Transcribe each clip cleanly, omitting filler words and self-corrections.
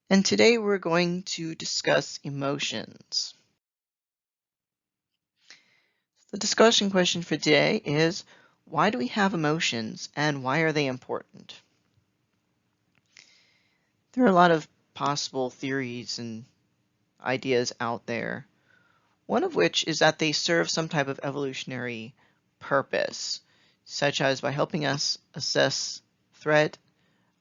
and today we're going to discuss emotions. The discussion question for today is, why do we have emotions and why are they important? There are a lot of possible theories and ideas out there, one of which is that they serve some type of evolutionary purpose, such as by helping us assess threat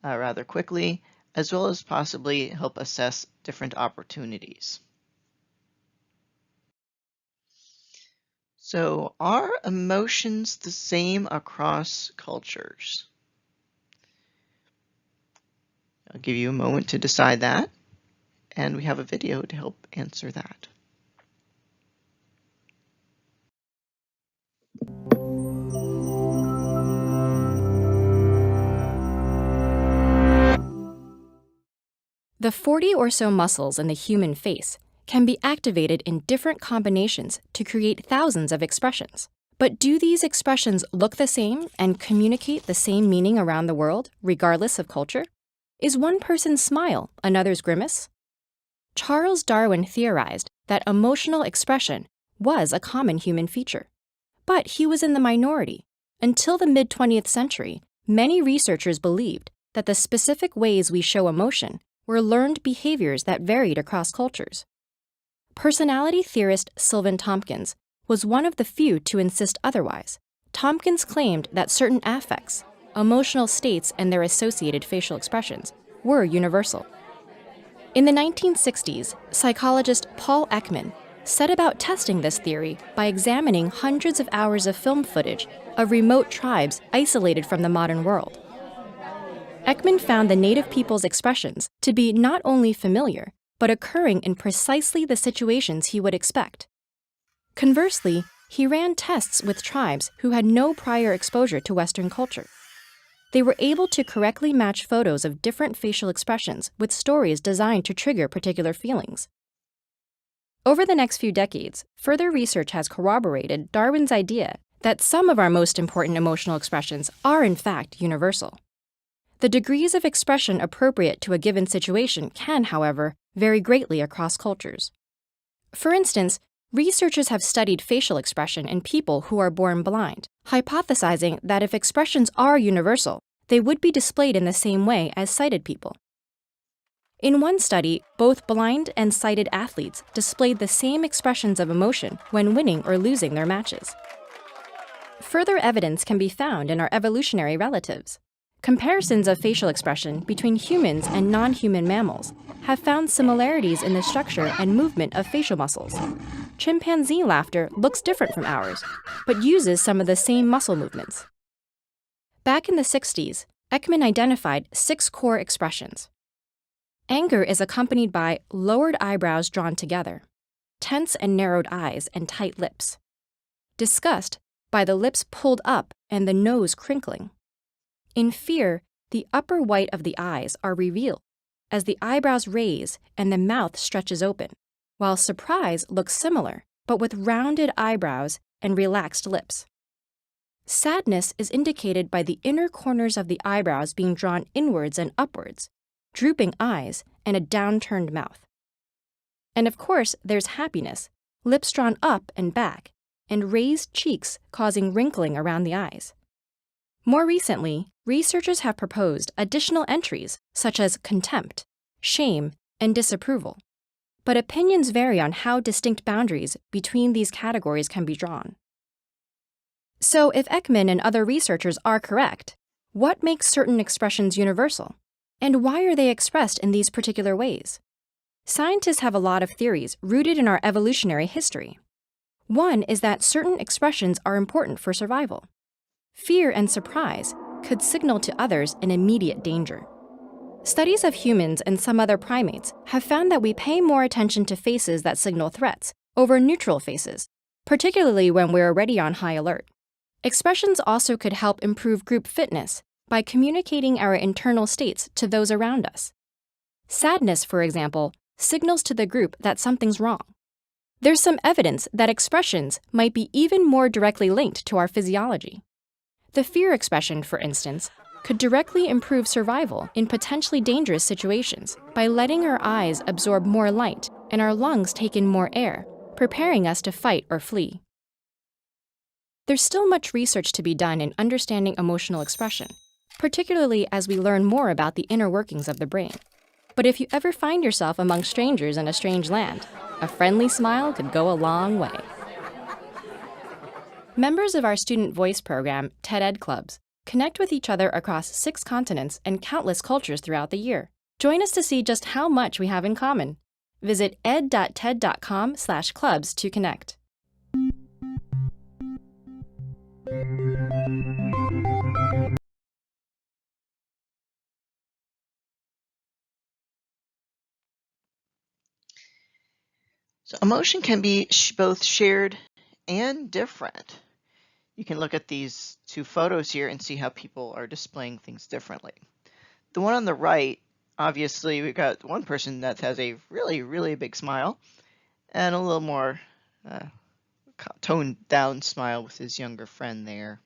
rather quickly, as well as possibly help assess different opportunities. So, are emotions the same across cultures? I'll give you a moment to decide that, and we have a video to help answer that. The 40 or so muscles in the human face can be activated in different combinations to create thousands of expressions. But do these expressions look the same and communicate the same meaning around the world, regardless of culture? Is one person's smile another's grimace? Charles Darwin theorized that emotional expression was a common human feature. But he was in the minority. Until the mid-20th century, many researchers believed that the specific ways we show emotion were learned behaviors that varied across cultures. Personality theorist Sylvan Tompkins was one of the few to insist otherwise. Tompkins claimed that certain affects, emotional states, and their associated facial expressions were universal. In the 1960s, psychologist Paul Ekman set about testing this theory by examining hundreds of hours of film footage of remote tribes isolated from the modern world. Ekman found the native people's expressions to be not only familiar, but occurring in precisely the situations he would expect. Conversely, he ran tests with tribes who had no prior exposure to Western culture. They were able to correctly match photos of different facial expressions with stories designed to trigger particular feelings. Over the next few decades, further research has corroborated Darwin's idea that some of our most important emotional expressions are in fact universal. The degrees of expression appropriate to a given situation can, however, vary greatly across cultures. For instance, researchers have studied facial expression in people who are born blind, hypothesizing that if expressions are universal, they would be displayed in the same way as sighted people. In one study, both blind and sighted athletes displayed the same expressions of emotion when winning or losing their matches. Further evidence can be found in our evolutionary relatives. Comparisons of facial expression between humans and non-human mammals have found similarities in the structure and movement of facial muscles. Chimpanzee laughter looks different from ours, but uses some of the same muscle movements. Back in the 60s, Ekman identified 6 core expressions. Anger is accompanied by lowered eyebrows drawn together, tense and narrowed eyes and tight lips. Disgust by the lips pulled up and the nose crinkling. In fear, the upper white of the eyes are revealed as the eyebrows raise and the mouth stretches open, while surprise looks similar, but with rounded eyebrows and relaxed lips. Sadness is indicated by the inner corners of the eyebrows being drawn inwards and upwards, drooping eyes, and a downturned mouth. And of course, there's happiness, lips drawn up and back, and raised cheeks causing wrinkling around the eyes. More recently, researchers have proposed additional entries such as contempt, shame, and disapproval. But opinions vary on how distinct boundaries between these categories can be drawn. So if Ekman and other researchers are correct, what makes certain expressions universal? And why are they expressed in these particular ways? Scientists have a lot of theories rooted in our evolutionary history. One is that certain expressions are important for survival. Fear and surprise could signal to others an immediate danger. Studies of humans and some other primates have found that we pay more attention to faces that signal threats over neutral faces, particularly when we're already on high alert. Expressions also could help improve group fitness by communicating our internal states to those around us. Sadness, for example, signals to the group that something's wrong. There's some evidence that expressions might be even more directly linked to our physiology. The fear expression, for instance, could directly improve survival in potentially dangerous situations by letting our eyes absorb more light and our lungs take in more air, preparing us to fight or flee. There's still much research to be done in understanding emotional expression, particularly as we learn more about the inner workings of the brain. But if you ever find yourself among strangers in a strange land, a friendly smile could go a long way. Members of our student voice program, TED Ed Clubs, connect with each other across 6 continents and countless cultures throughout the year. Join us to see just how much we have in common. Visit ed.ted.com/clubs to connect. So emotion can be both shared and different. You can look at these 2 photos here and see how people are displaying things differently. The one on the right, obviously we've got one person that has a really, really big smile and a little more toned down smile with his younger friend there.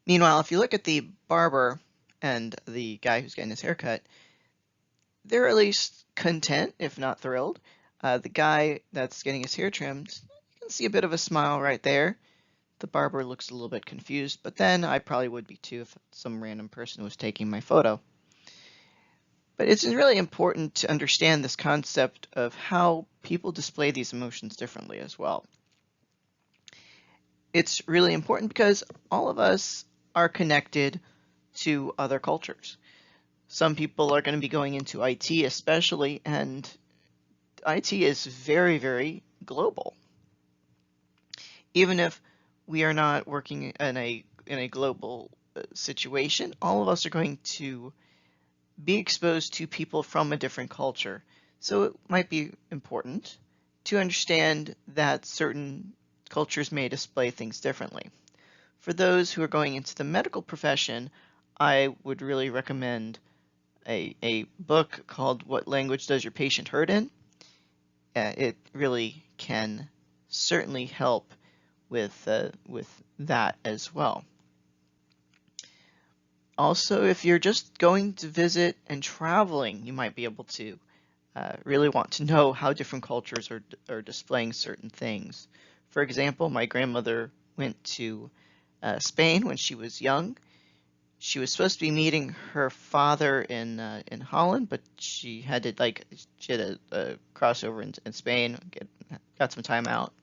Meanwhile, if you look at the barber and the guy who's getting his haircut, they're at least content, if not thrilled. The guy that's getting his hair trimmed, you can see a bit of a smile right there. The barber looks a little bit confused, but then I probably would be too if some random person was taking my photo. But it's really important to understand this concept of how people display these emotions differently as well. It's really important because all of us are connected to other cultures. Some people are going to be going into IT especially, and IT is very, very global. Even if we are not working in a global situation, all of us are going to be exposed to people from a different culture. So it might be important to understand that certain cultures may display things differently. For those who are going into the medical profession, I would really recommend a book called What Language Does Your Patient Hurt In? It really can certainly help with that as well. Also, if you're just going to visit and traveling, you might be able to really want to know how different cultures are displaying certain things. For example, my grandmother went to Spain when she was young. She was supposed to be meeting her father in Holland, but she had to a crossover in Spain, got some time out,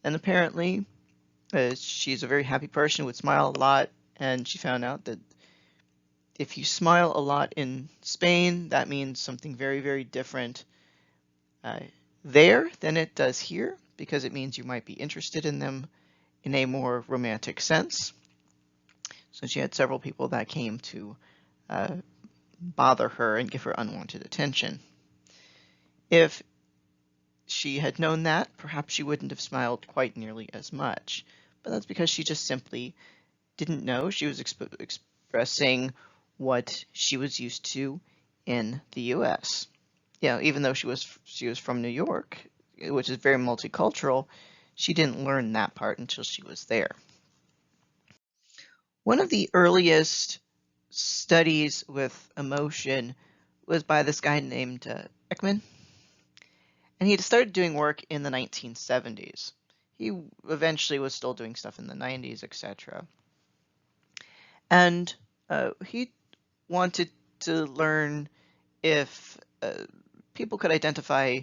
and apparently she's a very happy person, would smile a lot, and she found out that if you smile a lot in Spain, that means something very, very different there than it does here, because it means you might be interested in them in a more romantic sense. So she had several people that came to bother her and give her unwanted attention. If she had known that, perhaps she wouldn't have smiled quite nearly as much. But that's because she just simply didn't know. She was expressing what she was used to in the U.S. Even though she was from New York, which is very multicultural, she didn't learn that part until she was there. One of the earliest studies with emotion was by this guy named Ekman, and he started doing work in the 1970s. He eventually was still doing stuff in the 90s, etc. And he wanted to learn if people could identify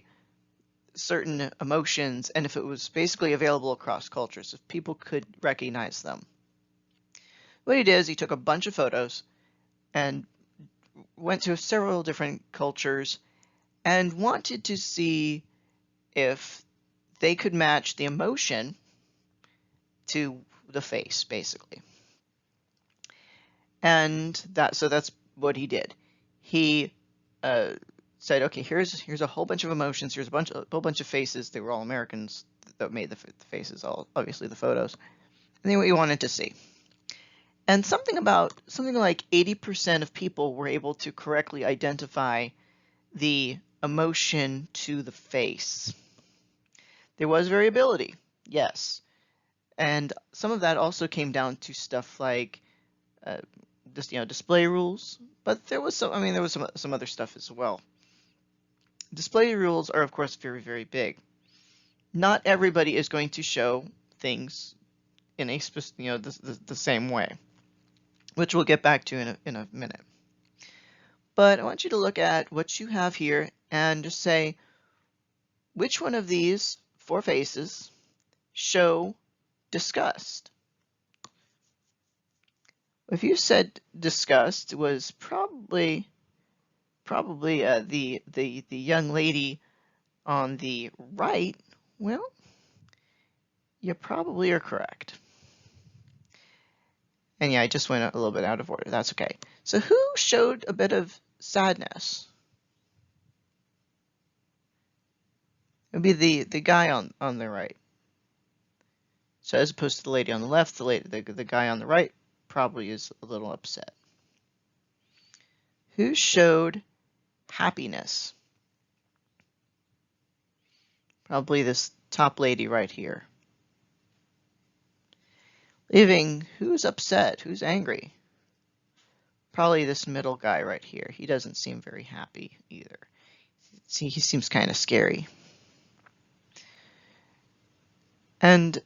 certain emotions and if it was basically available across cultures, if people could recognize them. What he did is he took a bunch of photos and went to several different cultures and wanted to see if they could match the emotion to the face, basically. And that's what he did. He said, okay, here's a whole bunch of emotions. Here's a whole bunch of faces. They were all Americans that made the faces, all obviously the photos. And then what he wanted to see. And something like 80% of people were able to correctly identify the emotion to the face. There was variability, yes. And some of that also came down to stuff like display rules, but there was some other stuff as well. Display rules are, of course, very, very big. Not everybody is going to show things in a the same way, which we'll get back to in a minute. But I want you to look at what you have here and just say, which one of these 4 faces show disgust? If you said disgust, it was probably the young lady on the right. Well, you probably are correct. And yeah, I just went a little bit out of order. That's okay. So who showed a bit of sadness? It would be the guy on the right. So as opposed to the lady on the left, the guy on the right probably is a little upset. Who showed happiness? Probably this top lady right here. Leaving, who's upset? Who's angry? Probably this middle guy right here. He doesn't seem very happy either. See, he seems kind of scary. And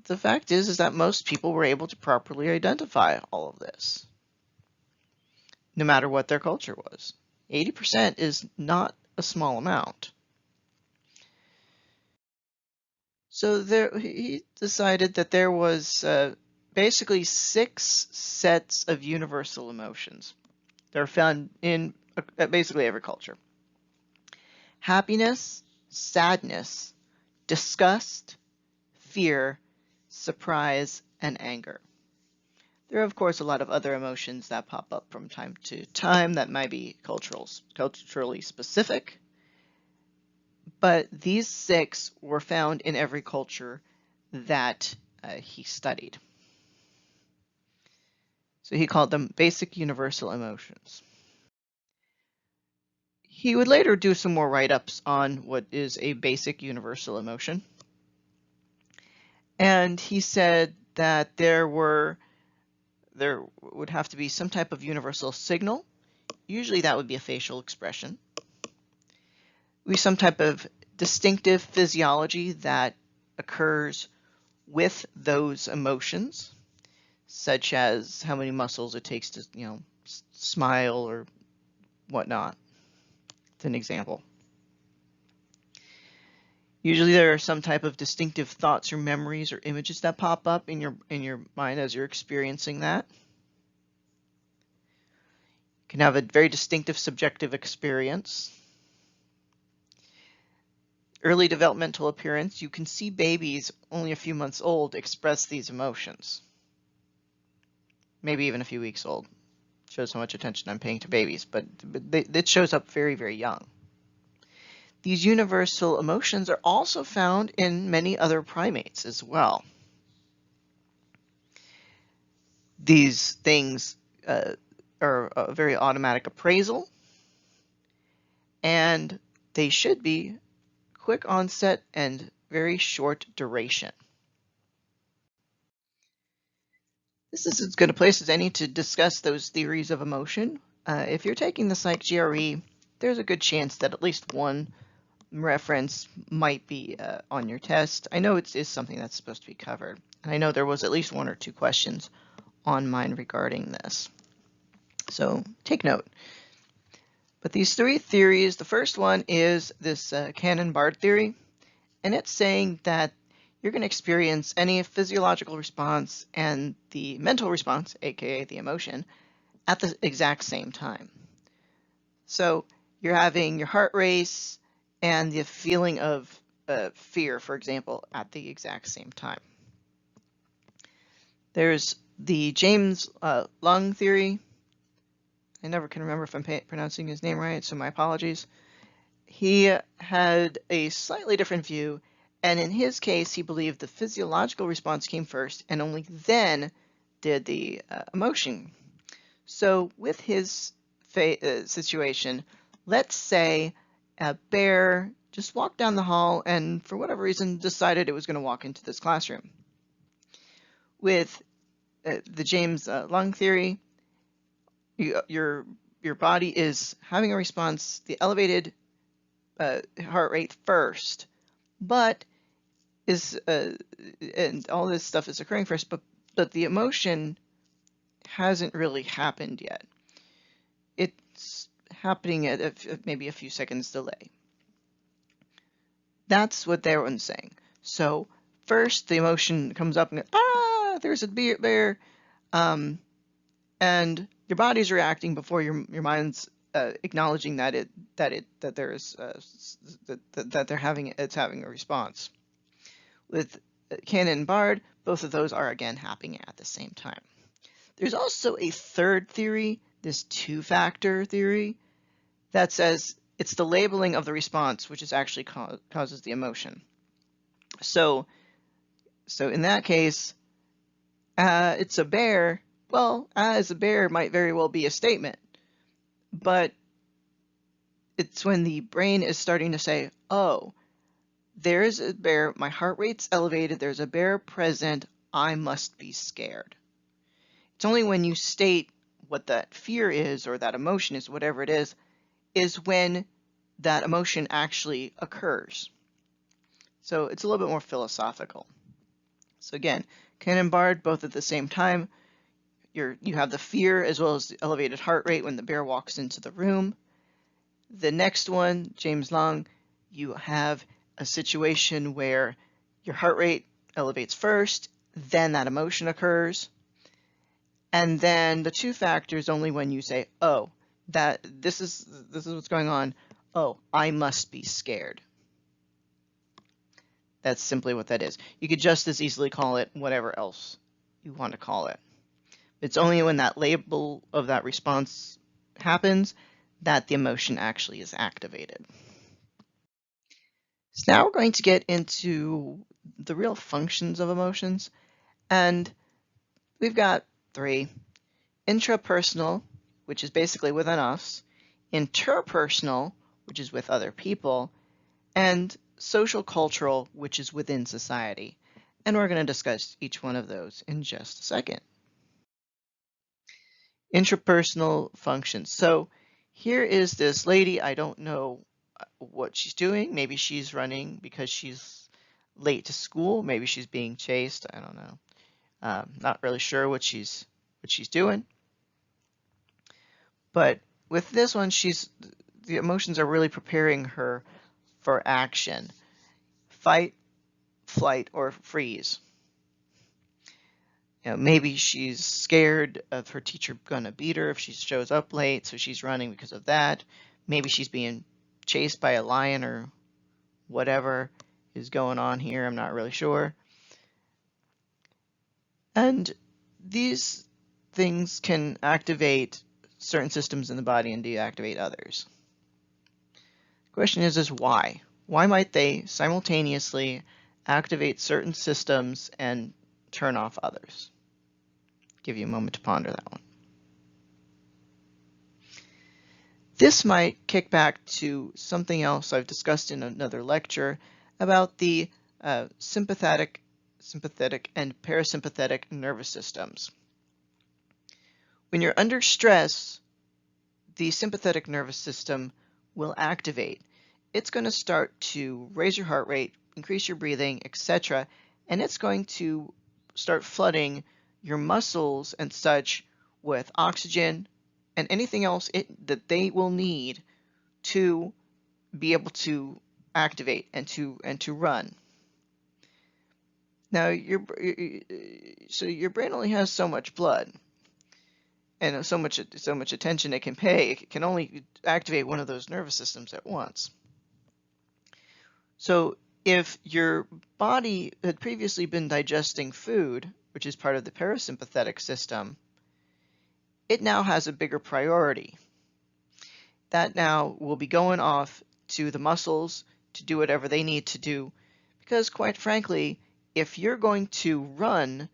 the fact is that most people were able to properly identify all of this, no matter what their culture was. 80% is not a small amount. So he decided that there was basically 6 sets of universal emotions. They're found in basically every culture. Happiness, sadness, disgust, fear, surprise, and anger. There are, of course, a lot of other emotions that pop up from time to time that might be culturally specific, but these 6 were found in every culture that he studied. So he called them basic universal emotions. He would later do some more write-ups on what is a basic universal emotion. And he said that there would have to be some type of universal signal. Usually that would be a facial expression. Be some type of distinctive physiology that occurs with those emotions, such as how many muscles it takes to, smile or whatnot. It's an example. Usually there are some type of distinctive thoughts or memories or images that pop up in your mind as you're experiencing that. You can have a very distinctive subjective experience. Early developmental appearance, you can see babies only a few months old express these emotions. Maybe even a few weeks old. Shows how much attention I'm paying to babies, but it shows up very, very young. These universal emotions are also found in many other primates as well. These things are a very automatic appraisal, and they should be quick onset and very short duration. This is as good a place as any to discuss those theories of emotion. If you're taking the Psych GRE, there's a good chance that at least one reference might be on your test. I know it is something that's supposed to be covered, and I know there was at least 1 or 2 questions on mine regarding this. So take note. But these 3 theories, the first one is this Cannon-Bard theory, and it's saying that you're going to experience any physiological response and the mental response, aka the emotion, at the exact same time. So you're having your heart race and the feeling of fear, for example, at the exact same time. There's the James Lung theory. I never can remember if I'm pronouncing his name right, so my apologies. He had a slightly different view, and in his case, he believed the physiological response came first, and only then did the emotion. So with his situation, let's say a bear just walked down the hall and for whatever reason decided it was going to walk into this classroom. With the James Lung theory, your body is having a response, the elevated heart rate first, but and all this stuff is occurring first, but the emotion hasn't really happened yet. It's happening at maybe a few seconds delay. That's what everyone's saying. So first the emotion comes up and goes, ah, there's a bear, and your body's reacting before your mind's acknowledging that it's having a response. With Cannon and Bard, both of those are again happening at the same time. There's also a third theory, this two-factor theory, that says it's the labeling of the response which is actually causes the emotion. So in that case, it's a bear. Well, as a bear might very well be a statement, but it's when the brain is starting to say, oh, there's a bear, my heart rate's elevated, there's a bear present, I must be scared. It's only when you state what that fear is or that emotion is, whatever it is when that emotion actually occurs. So it's a little bit more philosophical. So again, Cannon and Bard, both at the same time. You have the fear as well as the elevated heart rate when the bear walks into the room. The next one, James Lung, you have a situation where your heart rate elevates first, then that emotion occurs. And then the two factors only when you say, oh, that this is what's going on. Oh, I must be scared. That's simply what that is. You could just as easily call it whatever else you want to call it. It's only when that label of that response happens that the emotion actually is activated. So now we're going to get into the real functions of emotions, and we've got three. Intrapersonal, which is basically within us, interpersonal, which is with other people, and social cultural, which is within society. And we're going to discuss each one of those in just a second. Intrapersonal functions. So here is this lady, I don't know what she's doing. Maybe she's running because she's late to school. Maybe she's being chased. I don't know. Not really sure what she's doing. But with this one, the emotions are really preparing her for action. Fight, flight, or freeze. Maybe she's scared of her teacher gonna beat her if she shows up late, so she's running because of that. Maybe she's being chased by a lion or whatever is going on here. I'm not really sure. And these things can activate certain systems in the body and deactivate others. The question is why? Why might they simultaneously activate certain systems and turn off others? Give you a moment to ponder that one. This might kick back to something else I've discussed in another lecture about the sympathetic and parasympathetic nervous systems. When you're under stress, the sympathetic nervous system will activate. It's going to start to raise your heart rate, increase your breathing, etc., and it's going to start flooding your muscles and such with oxygen and anything else that they will need to be able to activate and to run. Now your brain only has so much blood and so much attention it can pay. It can only activate one of those nervous systems at once. So if your body had previously been digesting food, which is part of the parasympathetic system, it now has a bigger priority. That now will be going off to the muscles to do whatever they need to do, because quite frankly, if you're going to run,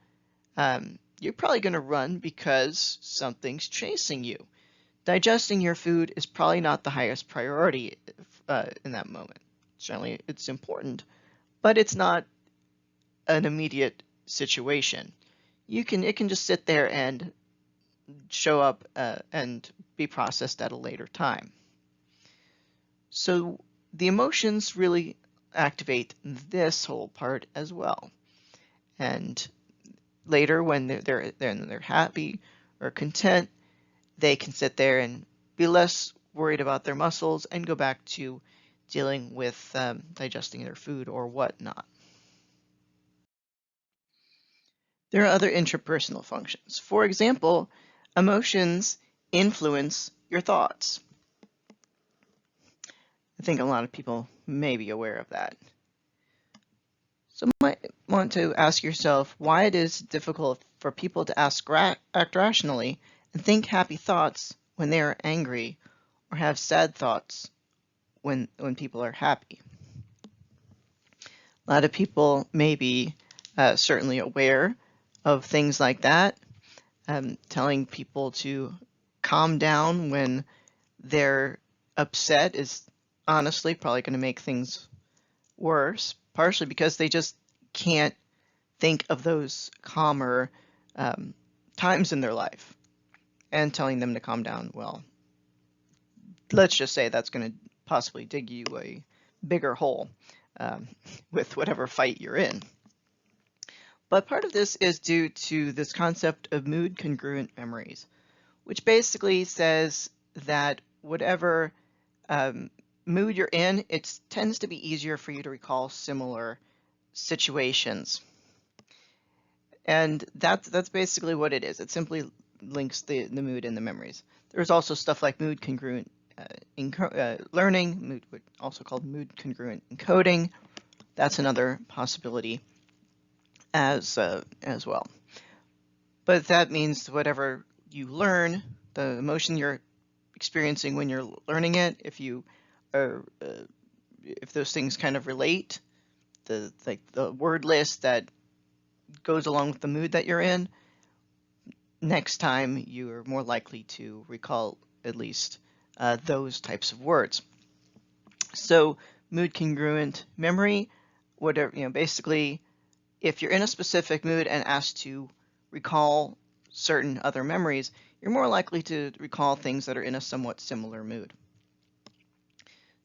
you're probably going to run because something's chasing you. Digesting your food is probably not the highest priority in that moment. Certainly it's important, but it's not an immediate situation. it can just sit there and show up and be processed at a later time. So the emotions really activate this whole part as well. And later, when they're happy or content, they can sit there and be less worried about their muscles and go back to dealing with digesting their food or whatnot. There are other intrapersonal functions. For example, emotions influence your thoughts. I think a lot of people may be aware of that. So you might want to ask yourself why it is difficult for people to act rationally and think happy thoughts when they are angry, or have sad thoughts when people are happy. A lot of people may be certainly aware of things like that. Telling people to calm down when they're upset is honestly probably going to make things worse, partially because they just can't think of those calmer times in their life. And telling them to calm down, well, let's just say that's going to possibly dig you a bigger hole with whatever fight you're in. But part of this is due to this concept of mood congruent memories, which basically says that whatever mood you're in, it tends to be easier for you to recall similar situations. And that's basically what it is. It simply links the mood and the memories. There's also stuff like mood congruent learning, also called mood congruent encoding. That's another possibility as well. But that means whatever you learn, the emotion you're experiencing when you're learning it, if those things kind of relate, the word list that goes along with the mood that you're in, next time you are more likely to recall at least those types of words. So mood congruent memory, whatever, basically, if you're in a specific mood and asked to recall certain other memories, you're more likely to recall things that are in a somewhat similar mood.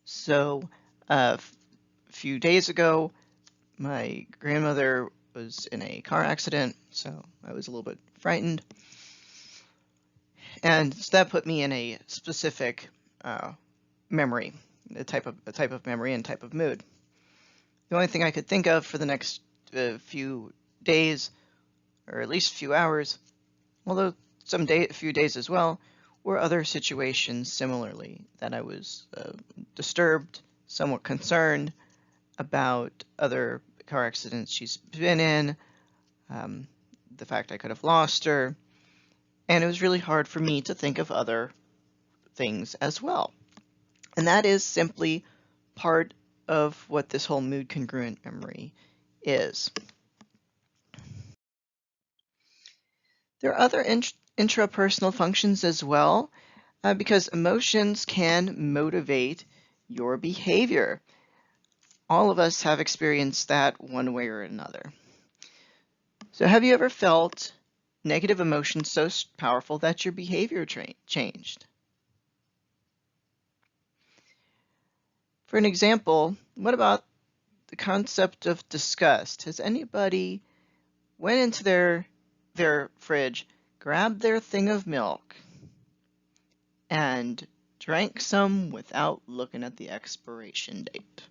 So a few days ago, my grandmother was in a car accident, so I was a little bit frightened. And so that put me in a specific memory, a type of memory and type of mood. The only thing I could think of for the next few days, or at least a few hours, although a few days as well, were other situations similarly that I was disturbed, somewhat concerned about other car accidents she's been in, the fact I could have lost her, and it was really hard for me to think of other things as well. And that is simply part of what this whole mood congruent memory is. There are other intrapersonal functions as well, because emotions can motivate your behavior. All of us have experienced that one way or another. So have you ever felt negative emotions so powerful that your behavior changed? For an example, what about the concept of disgust? Has anybody went into their fridge, grabbed their thing of milk, and drank some without looking at the expiration date?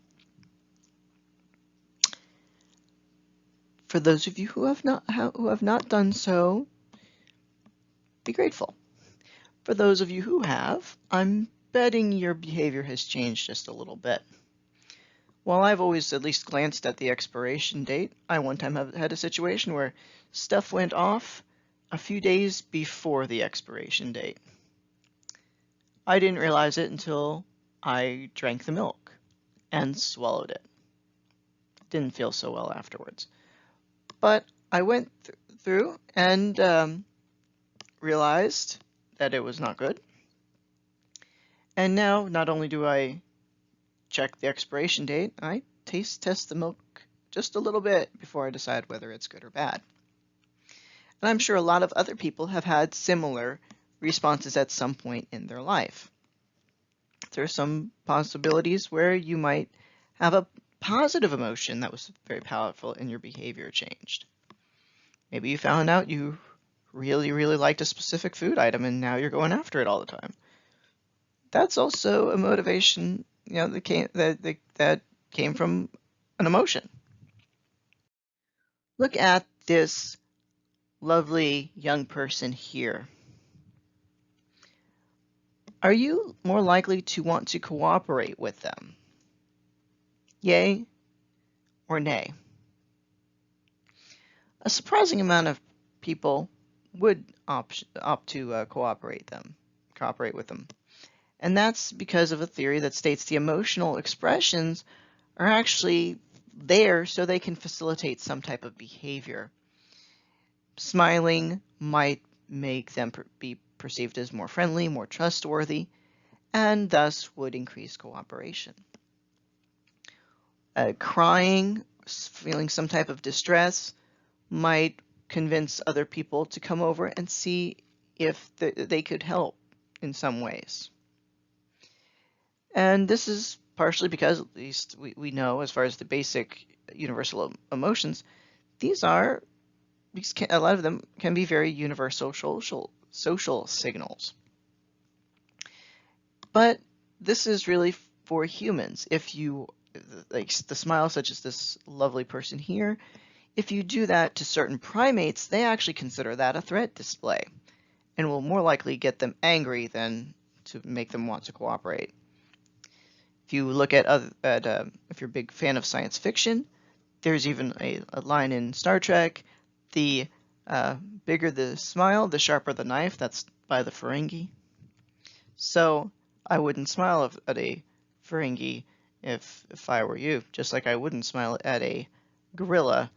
For those of you who have not done so, be grateful. For those of you who have, I'm betting your behavior has changed just a little bit. While I've always at least glanced at the expiration date, I one time had a situation where stuff went off a few days before the expiration date. I didn't realize it until I drank the milk and swallowed it. Didn't feel so well afterwards. But I went through and realized that it was not good. And now, not only do I check the expiration date, I taste test the milk just a little bit before I decide whether it's good or bad. And I'm sure a lot of other people have had similar responses at some point in their life. There are some possibilities where you might have a positive emotion that was very powerful and your behavior changed. Maybe you found out you really, really liked a specific food item and now you're going after it all the time. That's also a motivation, that came from an emotion. Look at this lovely young person here. Are you more likely to want to cooperate with them? Yay or nay? A surprising amount of people would opt to cooperate with them. And that's because of a theory that states the emotional expressions are actually there so they can facilitate some type of behavior. Smiling might make them be perceived as more friendly, more trustworthy, and thus would increase cooperation. Crying, feeling some type of distress, might convince other people to come over and see if they could help in some ways. And this is partially because, at least we know, as far as the basic universal emotions, a lot of them can be very universal social signals. But this is really for humans. If you, like the smile, such as this lovely person here, if you do that to certain primates, they actually consider that a threat display and will more likely get them angry than to make them want to cooperate. If you look at if you're a big fan of science fiction, there's even a line in Star Trek, the bigger the smile, the sharper the knife. That's by the Ferengi. So I wouldn't smile at a Ferengi if I were you, just like I wouldn't smile at a gorilla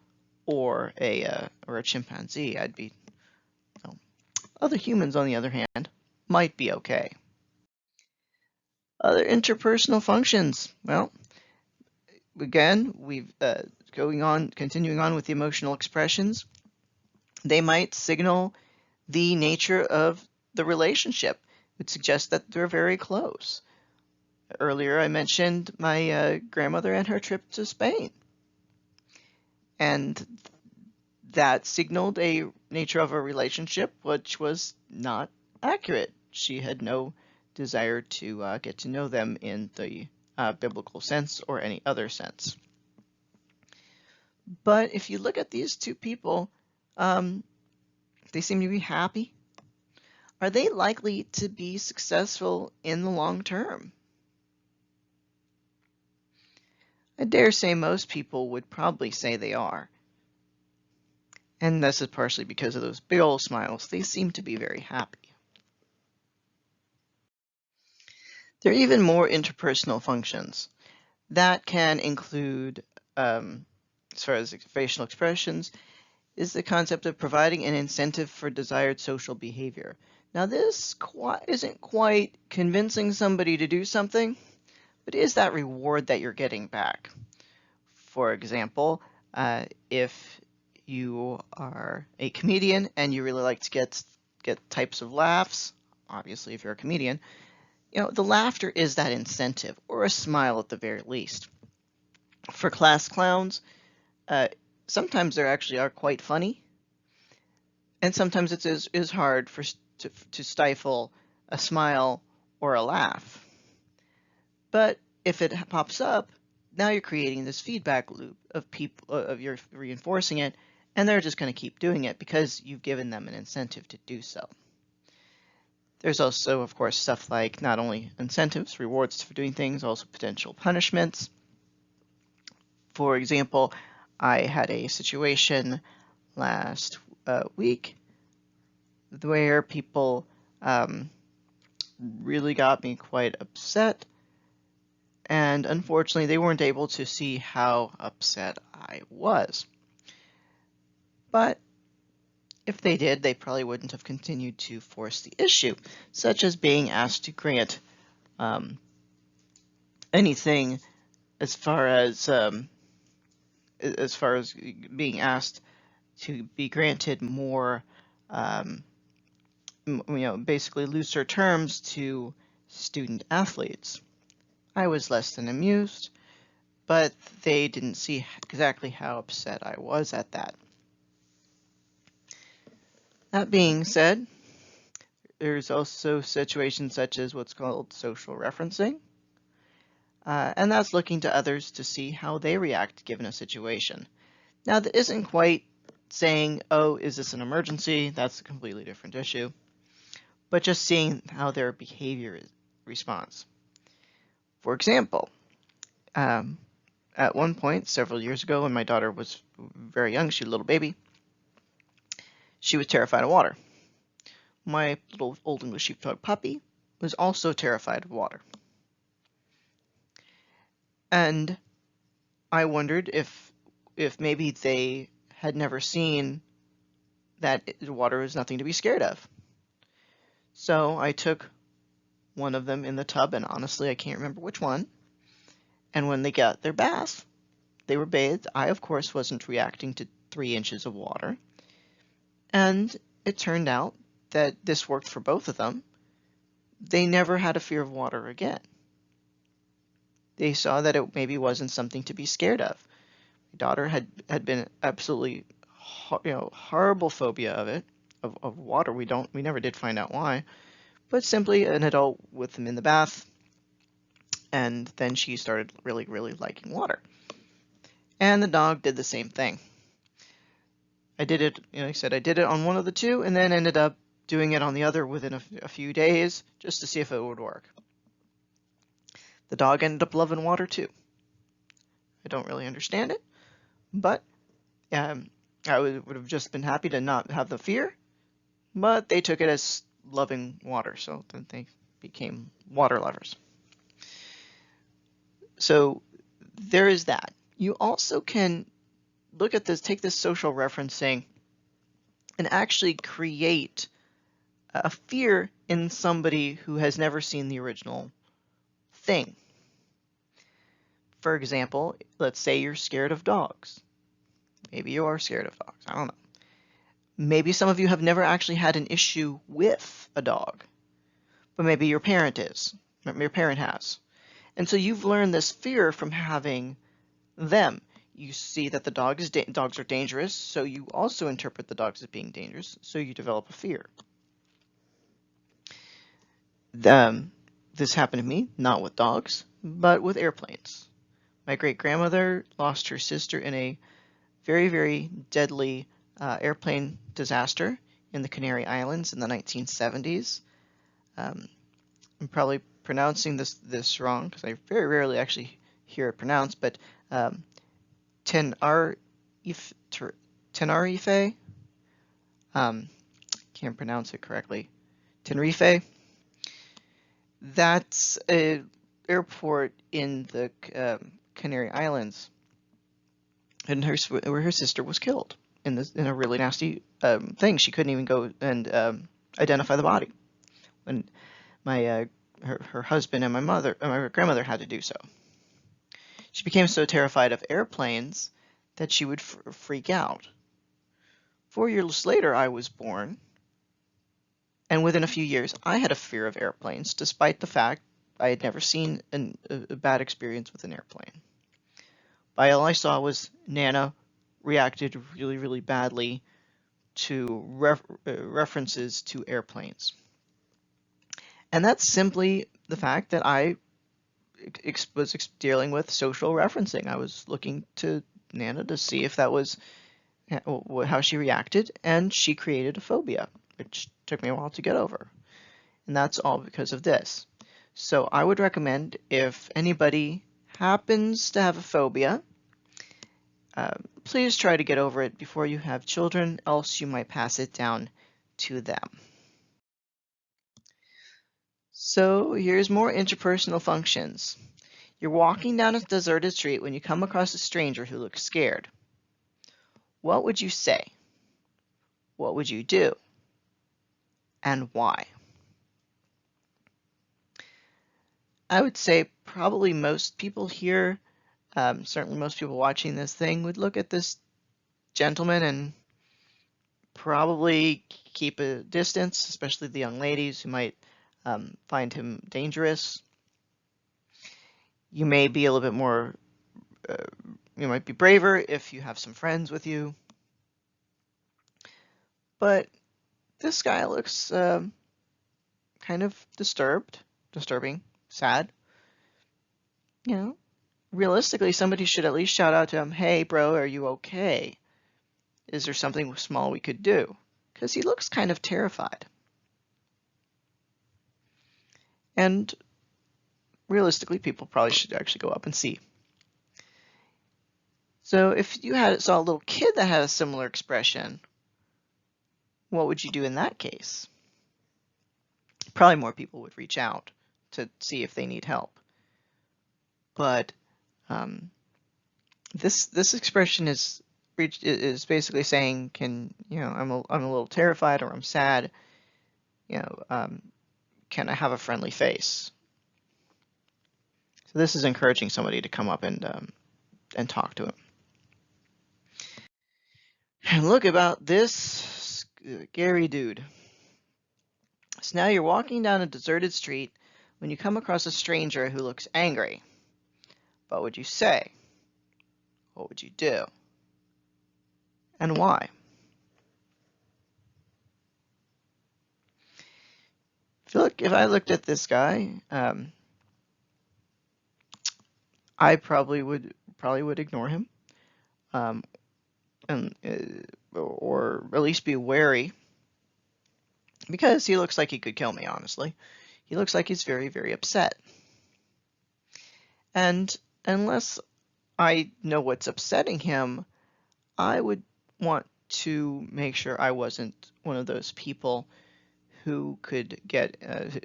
or a chimpanzee. I'd be. Other humans, on the other hand, might be okay. Other interpersonal functions. Well, again, we've continuing on with the emotional expressions. They might signal the nature of the relationship. It would suggest that they're very close. Earlier, I mentioned my grandmother and her trip to Spain, and that signaled a nature of a relationship which was not accurate. She had no desire to get to know them in the biblical sense or any other sense. But if you look at these two people, they seem to be happy. Are they likely to be successful in the long term? I dare say most people would probably say they are. And this is partially because of those big old smiles. They seem to be very happy. There are even more interpersonal functions. That can include, as far as facial expressions, is the concept of providing an incentive for desired social behavior. Now this isn't quite convincing somebody to do something, but is that reward that you're getting back. For example, if you are a comedian and you really like to get types of laughs, obviously if you're a comedian, the laughter is that incentive, or a smile at the very least. For class clowns, sometimes they actually are quite funny, and sometimes it is hard to stifle a smile or a laugh. But if it pops up, now you're creating this feedback loop of you're reinforcing it, and they're just going to keep doing it because you've given them an incentive to do so. There's also, of course, stuff like not only incentives, rewards for doing things, also potential punishments. For example, I had a situation last week where people really got me quite upset, and unfortunately they weren't able to see how upset I was. But if they did, they probably wouldn't have continued to force the issue, such as being asked to grant anything as far as being asked to be granted more basically looser terms to student athletes. I was less than amused, but they didn't see exactly how upset I was at that. That being said, there's also situations such as what's called social referencing, and that's looking to others to see how they react given a situation. Now, that isn't quite saying, oh, is this an emergency? That's a completely different issue, but just seeing how their behavior responds. For example, at one point, several years ago, when my daughter was very young, she was a little baby, she was terrified of water. My little Old English Sheepdog puppy was also terrified of water. And I wondered if maybe they had never seen that water was nothing to be scared of. So I took one of them in the tub, and honestly, I can't remember which one. And when they got their bath, they were bathed. I, of course, wasn't reacting to 3 inches of water. And it turned out that this worked for both of them. They never had a fear of water again. They saw that it maybe wasn't something to be scared of. My daughter had been absolutely, horrible phobia of it, of water. We never did find out why, but simply an adult with them in the bath, and then she started really, really liking water. And the dog did the same thing. I did it, like I said, I did it on one of the two, and then ended up doing it on the other within a few days, just to see if it would work. The dog ended up loving water too. I don't really understand it, but I would have just been happy to not have the fear, but they took it as loving water, so then they became water lovers. So there is that. You also can look at this, take this social referencing, and actually create a fear in somebody who has never seen the original thing. For example, let's say you're scared of dogs. Maybe you are scared of dogs. I don't know. Maybe some of you have never actually had an issue with a dog, but maybe your parent is. Your parent has. And so you've learned this fear from having them. You see that the dogs are dangerous, so you also interpret the dogs as being dangerous, so you develop a fear. This happened to me, not with dogs, but with airplanes. My great-grandmother lost her sister in a very, very deadly airplane disaster in the Canary Islands in the 1970s. I'm probably pronouncing this wrong, because I very rarely actually hear it pronounced, but Tenerife, can't pronounce it correctly, Tenerife. That's an airport in the Canary Islands, and where her sister was killed in a really nasty thing. She couldn't even go and identify the body when her husband and my grandmother had to do so. She became so terrified of airplanes that she would freak out. 4 years later, I was born, and within a few years, I had a fear of airplanes, despite the fact I had never seen a bad experience with an airplane. But all I saw was Nana reacted really, really badly to references to airplanes. And that's simply the fact that I was dealing with social referencing. I was looking to Nana to see if that was how she reacted, and she created a phobia, which took me a while to get over. And that's all because of this. So I would recommend, if anybody happens to have a phobia, please try to get over it before you have children, else you might pass it down to them. So here's more interpersonal functions. You're walking down a deserted street when you come across a stranger who looks scared. What would you say? What would you do? And why? I would say probably most people here, certainly most people watching this thing, would look at this gentleman and probably keep a distance, especially the young ladies who might find him dangerous. You may be a little bit more, you might be braver if you have some friends with you. But this guy looks kind of disturbing, sad. You know, realistically, somebody should at least shout out to him, "Hey, bro, are you okay? Is there something small we could do?" Because he looks kind of terrified. And realistically, people probably should actually go up and see. So if you saw a little kid that had a similar expression, what would you do in that case? Probably more people would reach out to see if they need help. But this expression is basically saying, I'm a little terrified, or I'm sad. Can I have a friendly face? So this is encouraging somebody to come up and talk to him. And look about this scary dude. So now you're walking down a deserted street when you come across a stranger who looks angry. What would you say? What would you do? And why? If I looked at this guy, I probably would ignore him, or at least be wary, because he looks like he could kill me. Honestly, he looks like he's very, very upset, and unless I know what's upsetting him, I would want to make sure I wasn't one of those people who could get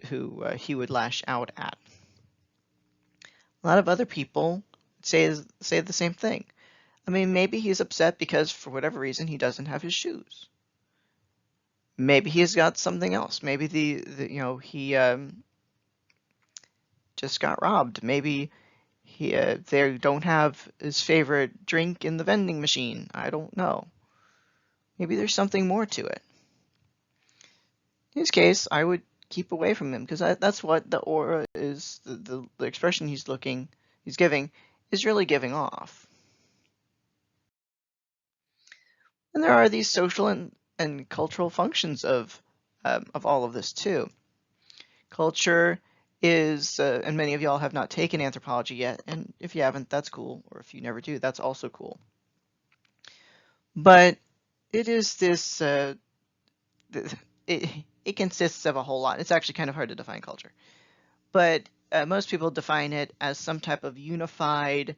he would lash out at. A lot of other people say the same thing. I mean, maybe he's upset because for whatever reason he doesn't have his shoes. Maybe he's got something else. Maybe he just got robbed. Maybe they don't have his favorite drink in the vending machine. I don't know. Maybe there's something more to it. In his case, I would keep away from him, because that's what the aura is. The expression he's giving is really giving off. And there are these social and cultural functions of all of this too. Culture is, and many of y'all have not taken anthropology yet, and if you haven't, that's cool, or if you never do, that's also cool. But it is this, it consists of a whole lot. It's actually kind of hard to define culture. But most people define it as some type of unified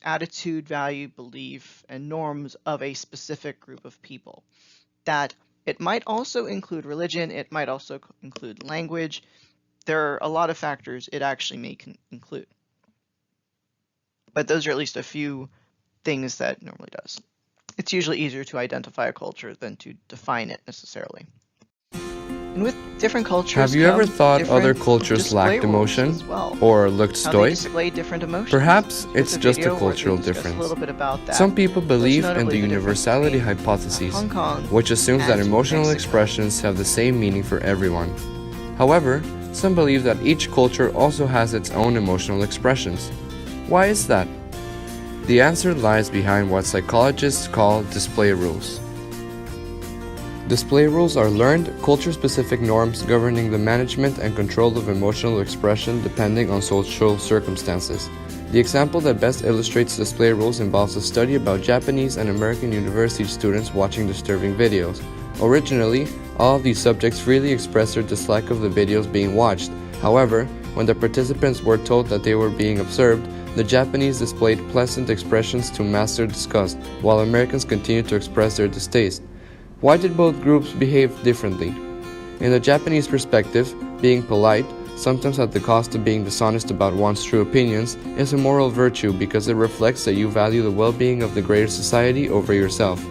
attitude, value, belief, and norms of a specific group of people. That it might also include religion, it might also include language. There are a lot of factors it actually may include. But those are at least a few things that it normally does. It's usually easier to identify a culture than to define it necessarily. And with different cultures, have you ever thought other cultures lacked emotion or looked stoic? Perhaps it's just a cultural difference. Some people believe in the universality hypothesis, which assumes that emotional expressions have the same meaning for everyone. However, some believe that each culture also has its own emotional expressions. Why is that? The answer lies behind what psychologists call display rules. Display rules are learned, culture-specific norms governing the management and control of emotional expression depending on social circumstances. The example that best illustrates display rules involves a study about Japanese and American university students watching disturbing videos. Originally, all of these subjects freely expressed their dislike of the videos being watched. However, when the participants were told that they were being observed, the Japanese displayed pleasant expressions to mask their disgust, while Americans continued to express their distaste. Why did both groups behave differently? In the Japanese perspective, being polite, sometimes at the cost of being dishonest about one's true opinions, is a moral virtue because it reflects that you value the well-being of the greater society over yourself.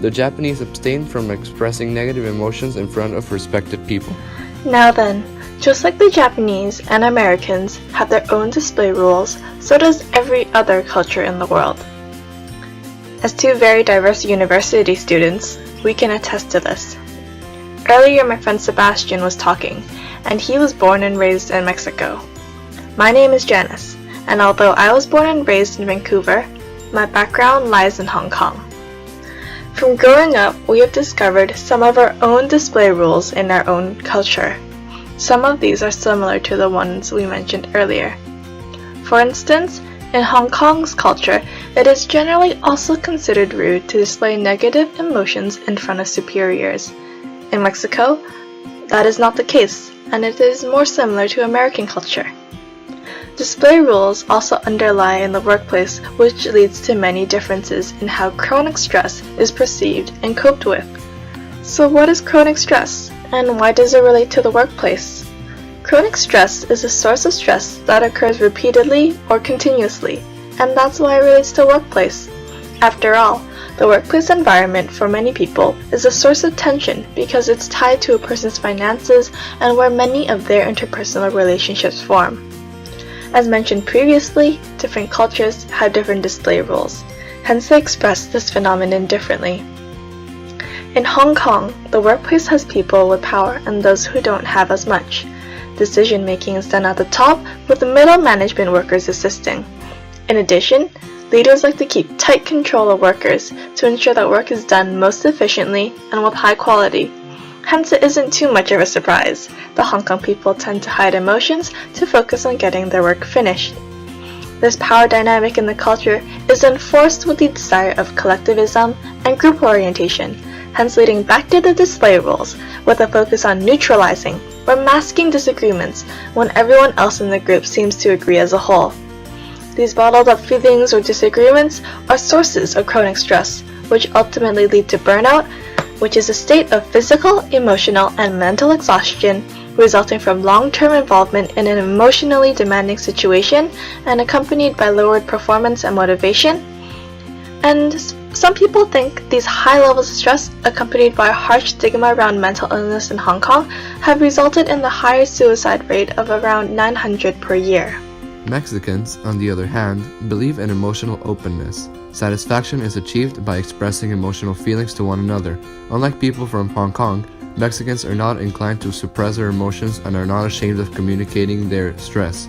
The Japanese abstained from expressing negative emotions in front of respected people. Now then, just like the Japanese and Americans have their own display rules, so does every other culture in the world. As two very diverse university students, we can attest to this. Earlier, my friend Sebastian was talking, and he was born and raised in Mexico. My name is Janice, and although I was born and raised in Vancouver, my background lies in Hong Kong. From growing up, we have discovered some of our own display rules in our own culture. Some of these are similar to the ones we mentioned earlier. For instance, in Hong Kong's culture, it is generally also considered rude to display negative emotions in front of superiors. In Mexico, that is not the case, and it is more similar to American culture. Display rules also underlie in the workplace, which leads to many differences in how chronic stress is perceived and coped with. So what is chronic stress, and why does it relate to the workplace? Chronic stress is a source of stress that occurs repeatedly or continuously, and that's why it relates to workplace. After all, the workplace environment for many people is a source of tension because it's tied to a person's finances and where many of their interpersonal relationships form. As mentioned previously, different cultures have different display rules, hence they express this phenomenon differently. In Hong Kong, the workplace has people with power and those who don't have as much. Decision making is done at the top, with the middle management workers assisting. In addition, leaders like to keep tight control of workers to ensure that work is done most efficiently and with high quality. Hence, it isn't too much of a surprise. The Hong Kong people tend to hide emotions to focus on getting their work finished. This power dynamic in the culture is enforced with the desire of collectivism and group orientation, hence leading back to the display rules, with a focus on neutralizing or masking disagreements when everyone else in the group seems to agree as a whole. These bottled up feelings or disagreements are sources of chronic stress, which ultimately lead to burnout, which is a state of physical, emotional, and mental exhaustion resulting from long-term involvement in an emotionally demanding situation and accompanied by lowered performance and motivation. And some people think these high levels of stress, accompanied by a harsh stigma around mental illness in Hong Kong, have resulted in the higher suicide rate of around 900 per year. Mexicans, on the other hand, believe in emotional openness. Satisfaction is achieved by expressing emotional feelings to one another. Unlike people from Hong Kong, Mexicans are not inclined to suppress their emotions and are not ashamed of communicating their stress.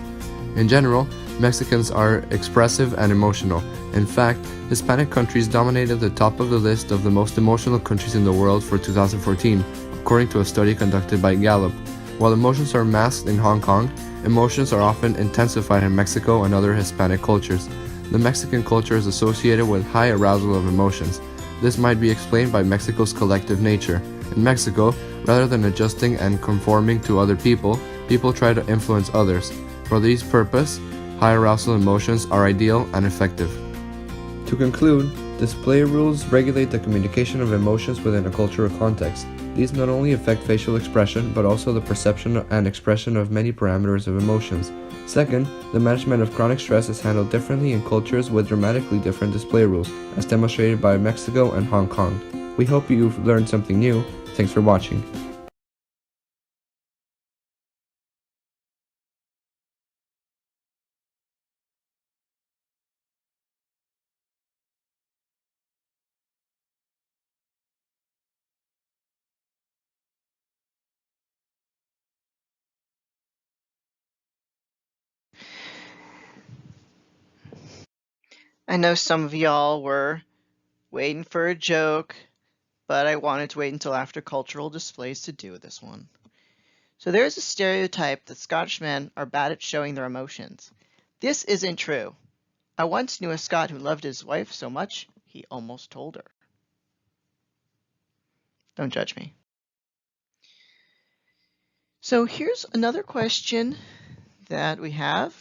In general, Mexicans are expressive and emotional. In fact, Hispanic countries dominated the top of the list of the most emotional countries in the world for 2014, according to a study conducted by Gallup. While emotions are masked in Hong Kong, emotions are often intensified in Mexico and other Hispanic cultures. The Mexican culture is associated with high arousal of emotions. This might be explained by Mexico's collective nature. In Mexico, rather than adjusting and conforming to other people try to influence others. For this purpose, high arousal emotions are ideal and effective. To conclude, display rules regulate the communication of emotions within a cultural context. These not only affect facial expression, but also the perception and expression of many parameters of emotions. Second, the management of chronic stress is handled differently in cultures with dramatically different display rules, as demonstrated by Mexico and Hong Kong. We hope you've learned something new. Thanks for watching. I know some of y'all were waiting for a joke, but I wanted to wait until after cultural displays to do this one. So there is a stereotype that Scottish men are bad at showing their emotions. This isn't true. I once knew a Scot who loved his wife so much, he almost told her. Don't judge me. So here's another question that we have.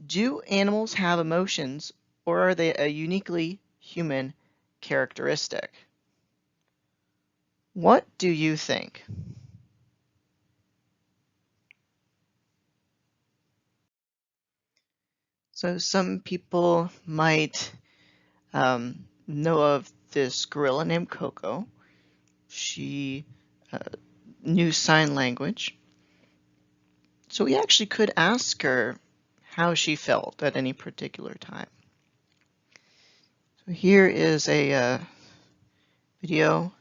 Do animals have emotions, or are they a uniquely human characteristic? What do you think? So some people might know of this gorilla named Coco. She knew sign language. So we actually could ask her how she felt at any particular time. So here is a video,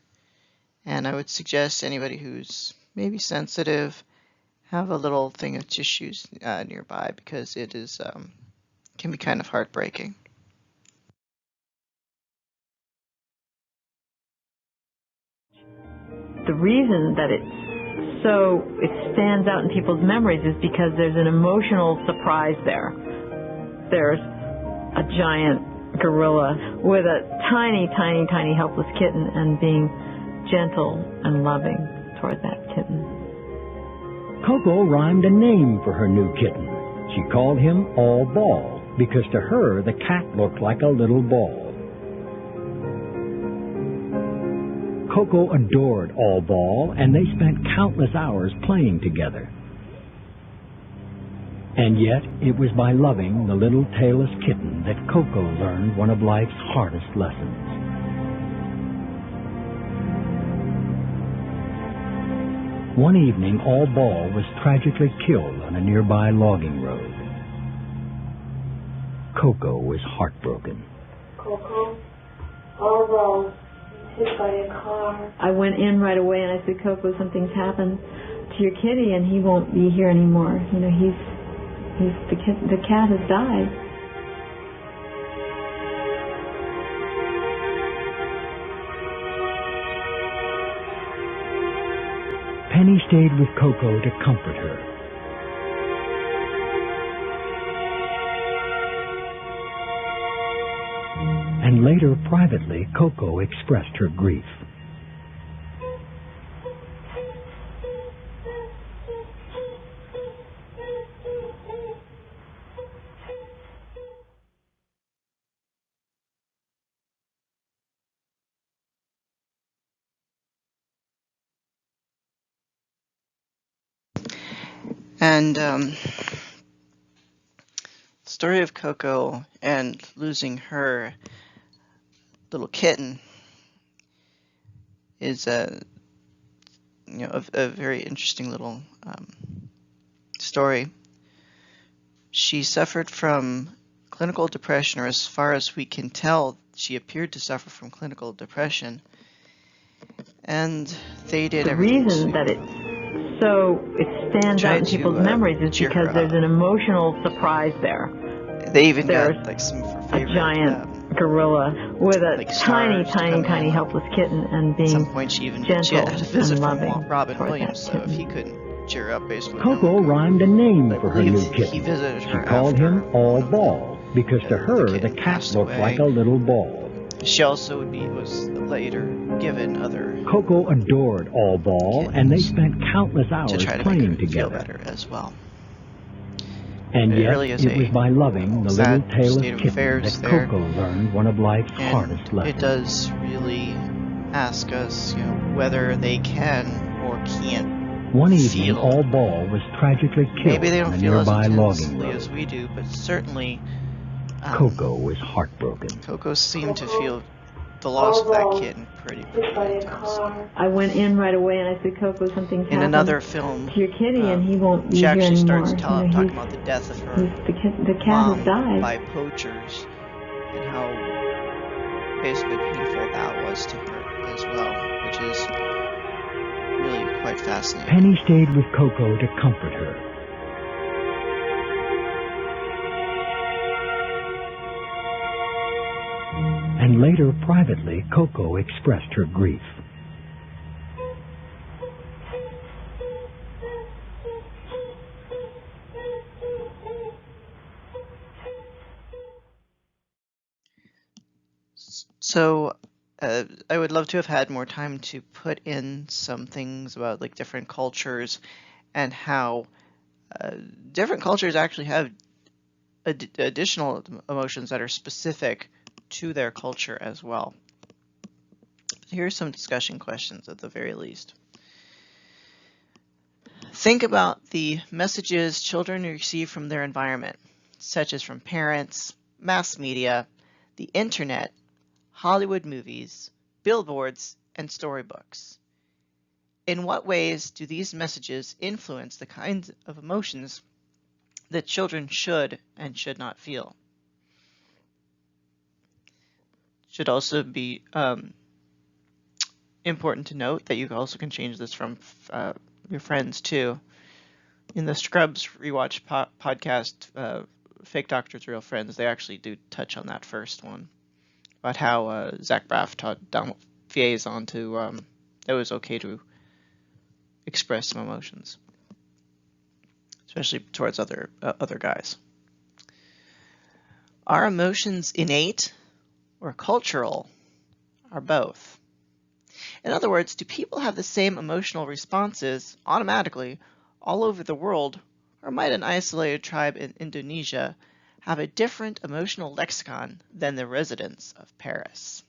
and I would suggest anybody who's maybe sensitive have a little thing of tissues nearby, because it is can be kind of heartbreaking. The reason that it stands out in people's memories is because there's an emotional surprise there. There's a giant gorilla with a tiny, tiny, tiny helpless kitten, and being gentle and loving toward that kitten. Coco rhymed a name for her new kitten. She called him All Ball because to her the cat looked like a little ball. Coco adored All Ball, and they spent countless hours playing together. And yet, it was by loving the little tailless kitten that Coco learned one of life's hardest lessons. One evening, All Ball was tragically killed on a nearby logging road. Coco was heartbroken. Coco, All Ball, hit by a car. I went in right away and I said, Coco, something's happened to your kitty and he won't be here anymore. You know, the cat has died. Penny stayed with Coco to comfort her. And later, privately, Coco expressed her grief. And the story of Coco and losing her little kitten is a very interesting little story. She suffered from clinical depression, or as far as we can tell, she appeared to suffer from clinical depression. And they did everything. The reason that it stands out in people's memories is because there's an emotional surprise there. They even got like some of her favorite, a giant gorilla with a like tiny, tiny, tiny helpless kitten, and being at some point she even gentle had a visit and from loving Robin toward Williams, that so if kitten. he couldn't cheer up, basically. Coco rhymed a name I for her believe new he kitten. visited She her called after him All Ball because to her the kitten cat passed looked away. like a little ball. She also was later given other Coco adored All Ball, and they spent countless to hours try to playing make her feel together. better as well. And It yet, really is it was a by loving the little sad tailless state of kitten affairs that there. Coco learned one of life's hardest And lessons. it does really ask us, whether they can or can't One evening, feel. All Ball was tragically killed Maybe they on don't a feel as nearby logging intensely road. as we do, but certainly Coco was heartbroken. Coco seemed to feel the loss of that kitten pretty Hit by a intense. car. I went in right away and I said, Coco, something's In happened another film, to your kitty and he won't be she here actually anymore. starts talking about the death of her The cat mom has died. by poachers, and how basically painful that was to her as well, which is really quite fascinating. Penny stayed with Coco to comfort her. And later, privately, Coco expressed her grief. So, I would love to have had more time to put in some things about like different cultures and how different cultures actually have additional emotions that are specific to their culture as well. Here are some discussion questions at the very least. Think about the messages children receive from their environment, such as from parents, mass media, the internet, Hollywood movies, billboards, and storybooks. In what ways do these messages influence the kinds of emotions that children should and should not feel? Should also be important to note that you also can change this from your friends too. In the Scrubs rewatch podcast, Fake Doctors, Real Friends, they actually do touch on that first one about how Zach Braff taught Donald Faison to it was okay to express some emotions, especially towards other guys. Are emotions innate or cultural, or both? In other words, do people have the same emotional responses automatically all over the world, or might an isolated tribe in Indonesia have a different emotional lexicon than the residents of Paris?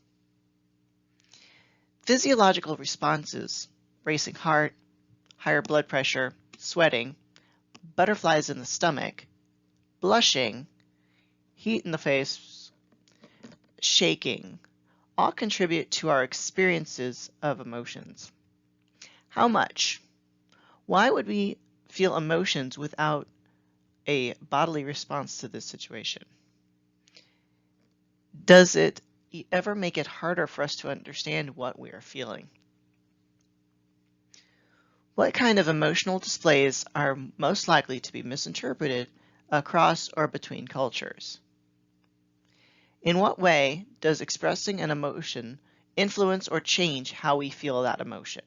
Physiological responses, racing heart, higher blood pressure, sweating, butterflies in the stomach, blushing, heat in the face, shaking, all contribute to our experiences of emotions. How much? Why would we feel emotions without a bodily response to this situation? Does it ever make it harder for us to understand what we are feeling? What kind of emotional displays are most likely to be misinterpreted across or between cultures? In what way does expressing an emotion influence or change how we feel that emotion?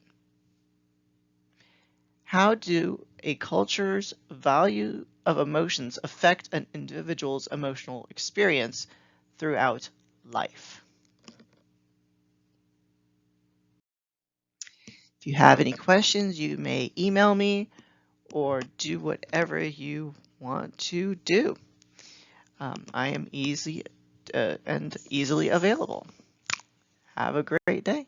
How do a culture's value of emotions affect an individual's emotional experience throughout life? If you have any questions, you may email me or do whatever you want to do. I am easily available. Have a great day.